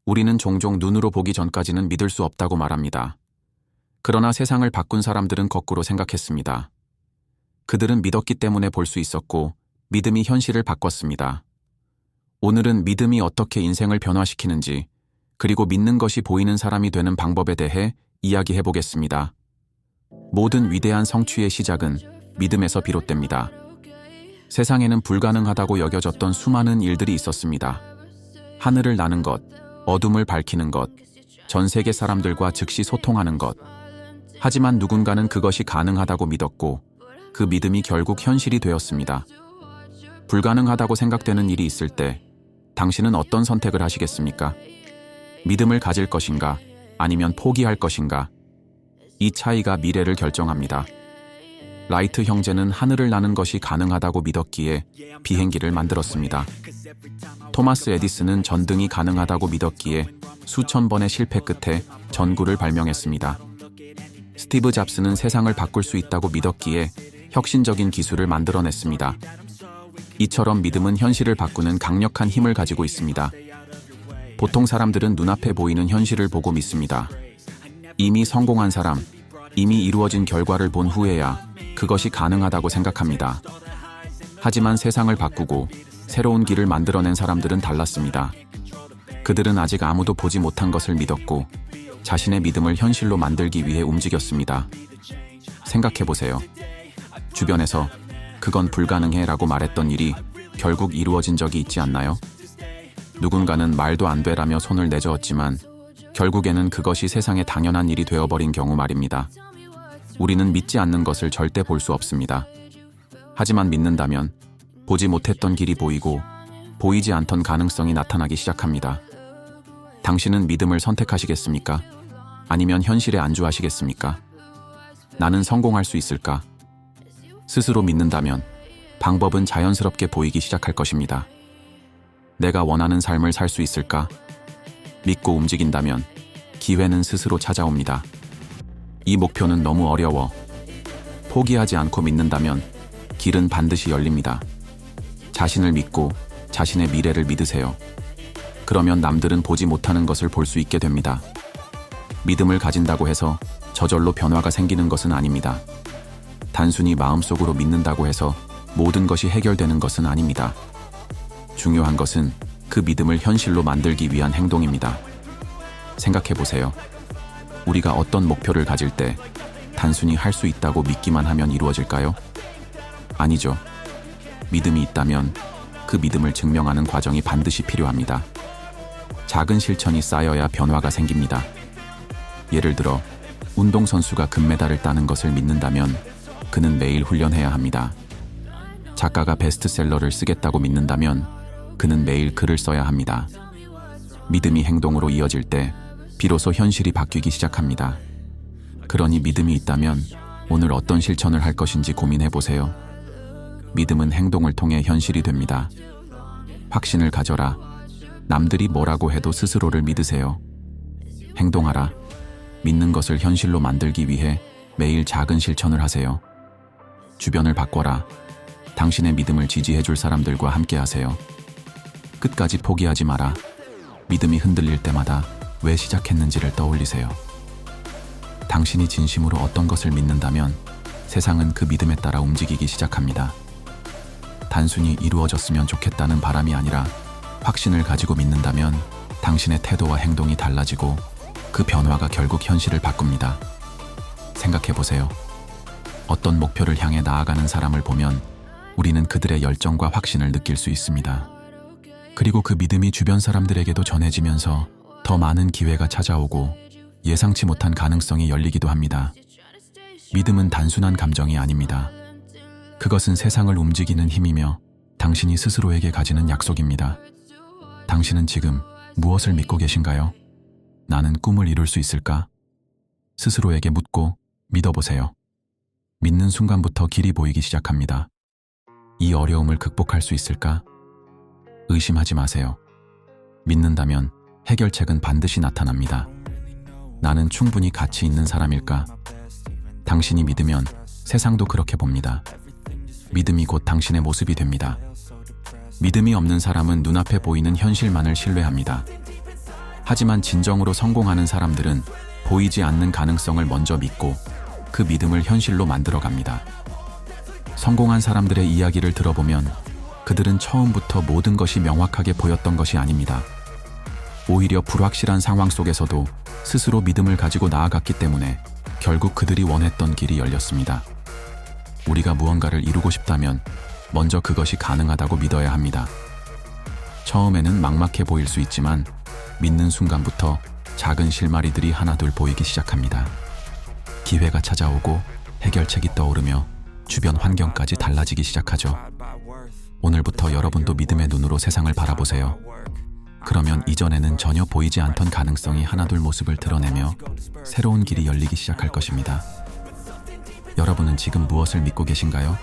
우리는 종종 눈으로 보기 전까지는 믿을 수 없다고 말합니다. 그러나 세상을 바꾼 사람들은 거꾸로 생각했습니다. 그들은 믿었기 때문에 볼 수 있었고 믿음이 현실을 바꿨습니다. 오늘은 믿음이 어떻게 인생을 변화시키는지, 그리고 믿는 것이 보이는 사람이 되는 방법에 대해 이야기해 보겠습니다. 모든 위대한 성취의 시작은 믿음에서 비롯됩니다. 세상에는 불가능하다고 여겨졌던 수많은 일들이 있었습니다. 하늘을 나는 것, 어둠을 밝히는 것, 전 세계 사람들과 즉시 소통하는 것. 하지만 누군가는 그것이 가능하다고 믿었고 그 믿음이 결국 현실이 되었습니다. 불가능하다고 생각되는 일이 있을 때 당신은 어떤 선택을 하시겠습니까? 믿음을 가질 것인가, 아니면 포기할 것인가? 이 차이가 미래를 결정합니다. 라이트 형제는 하늘을 나는 것이 가능하다고 믿었기에 비행기를 만들었습니다. 토마스 에디슨은 전등이 가능하다고 믿었기에 수천 번의 실패 끝에 전구를 발명했습니다. 스티브 잡스는 세상을 바꿀 수 있다고 믿었기에 혁신적인 기술을 만들어냈습니다. 이처럼 믿음은 현실을 바꾸는 강력한 힘을 가지고 있습니다. 보통 사람들은 눈앞에 보이는 현실을 보고 믿습니다. 이미 성공한 사람, 이미 이루어진 결과를 본 후에야 그것이 가능하다고 생각합니다. 하지만 세상을 바꾸고 새로운 길을 만들어낸 사람들은 달랐습니다. 그들은 아직 아무도 보지 못한 것을 믿었고 자신의 믿음을 현실로 만들기 위해 움직였습니다. 생각해보세요. 주변에서 그건 불가능해 라고 말했던 일이 결국 이루어진 적이 있지 않나요? 누군가는 말도 안 되라며 손을 내저었지만 결국에는 그것이 세상에 당연한 일이 되어버린 경우 말입니다. 우리는 믿지 않는 것을 절대 볼 수 없습니다. 하지만 믿는다면 보지 못했던 길이 보이고 보이지 않던 가능성이 나타나기 시작합니다. 당신은 믿음을 선택하시겠습니까? 아니면 현실에 안주하시겠습니까? 나는 성공할 수 있을까? 스스로 믿는다면 방법은 자연스럽게 보이기 시작할 것입니다. 내가 원하는 삶을 살 수 있을까? 믿고 움직인다면 기회는 스스로 찾아옵니다. 이 목표는 너무 어려워. 포기하지 않고 믿는다면 길은 반드시 열립니다. 자신을 믿고 자신의 미래를 믿으세요. 그러면 남들은 보지 못하는 것을 볼 수 있게 됩니다. 믿음을 가진다고 해서 저절로 변화가 생기는 것은 아닙니다. 단순히 마음속으로 믿는다고 해서 모든 것이 해결되는 것은 아닙니다. 중요한 것은 그 믿음을 현실로 만들기 위한 행동입니다. 생각해보세요. 우리가 어떤 목표를 가질 때 단순히 할 수 있다고 믿기만 하면 이루어질까요? 아니죠. 믿음이 있다면 그 믿음을 증명하는 과정이 반드시 필요합니다. 작은 실천이 쌓여야 변화가 생깁니다. 예를 들어 운동선수가 금메달을 따는 것을 믿는다면 그는 매일 훈련해야 합니다. 작가가 베스트셀러를 쓰겠다고 믿는다면 그는 매일 글을 써야 합니다. 믿음이 행동으로 이어질 때 비로소 현실이 바뀌기 시작합니다. 그러니 믿음이 있다면 오늘 어떤 실천을 할 것인지 고민해보세요. 믿음은 행동을 통해 현실이 됩니다. 확신을 가져라. 남들이 뭐라고 해도 스스로를 믿으세요. 행동하라. 믿는 것을 현실로 만들기 위해 매일 작은 실천을 하세요. 주변을 바꿔라. 당신의 믿음을 지지해줄 사람들과 함께 하세요. 끝까지 포기하지 마라. 믿음이 흔들릴 때마다 왜 시작했는지를 떠올리세요. 당신이 진심으로 어떤 것을 믿는다면 세상은 그 믿음에 따라 움직이기 시작합니다. 단순히 이루어졌으면 좋겠다는 바람이 아니라 확신을 가지고 믿는다면 당신의 태도와 행동이 달라지고 그 변화가 결국 현실을 바꿉니다. 생각해보세요. 어떤 목표를 향해 나아가는 사람을 보면 우리는 그들의 열정과 확신을 느낄 수 있습니다. 그리고 그 믿음이 주변 사람들에게도 전해지면서 더 많은 기회가 찾아오고 예상치 못한 가능성이 열리기도 합니다. 믿음은 단순한 감정이 아닙니다. 그것은 세상을 움직이는 힘이며 당신이 스스로에게 가지는 약속입니다. 당신은 지금 무엇을 믿고 계신가요? 나는 꿈을 이룰 수 있을까? 스스로에게 묻고 믿어보세요. 믿는 순간부터 길이 보이기 시작합니다. 이 어려움을 극복할 수 있을까? 의심하지 마세요. 믿는다면 해결책은 반드시 나타납니다. 나는 충분히 가치 있는 사람일까? 당신이 믿으면 세상도 그렇게 봅니다. 믿음이 곧 당신의 모습이 됩니다. 믿음이 없는 사람은 눈앞에 보이는 현실만을 신뢰합니다. 하지만 진정으로 성공하는 사람들은 보이지 않는 가능성을 먼저 믿고 그 믿음을 현실로 만들어 갑니다. 성공한 사람들의 이야기를 들어보면 그들은 처음부터 모든 것이 명확하게 보였던 것이 아닙니다. 오히려 불확실한 상황 속에서도 스스로 믿음을 가지고 나아갔기 때문에 결국 그들이 원했던 길이 열렸습니다. 우리가 무언가를 이루고 싶다면 먼저 그것이 가능하다고 믿어야 합니다. 처음에는 막막해 보일 수 있지만 믿는 순간부터 작은 실마리들이 하나둘 보이기 시작합니다. 기회가 찾아오고 해결책이 떠오르며 주변 환경까지 달라지기 시작하죠. 오늘부터 여러분도 믿음의 눈으로 세상을 바라보세요. 그러면 이전에는 전혀 보이지 않던 가능성이 하나둘 모습을 드러내며 새로운 길이 열리기 시작할 것입니다. 여러분은 지금 무엇을 믿고 계신가요?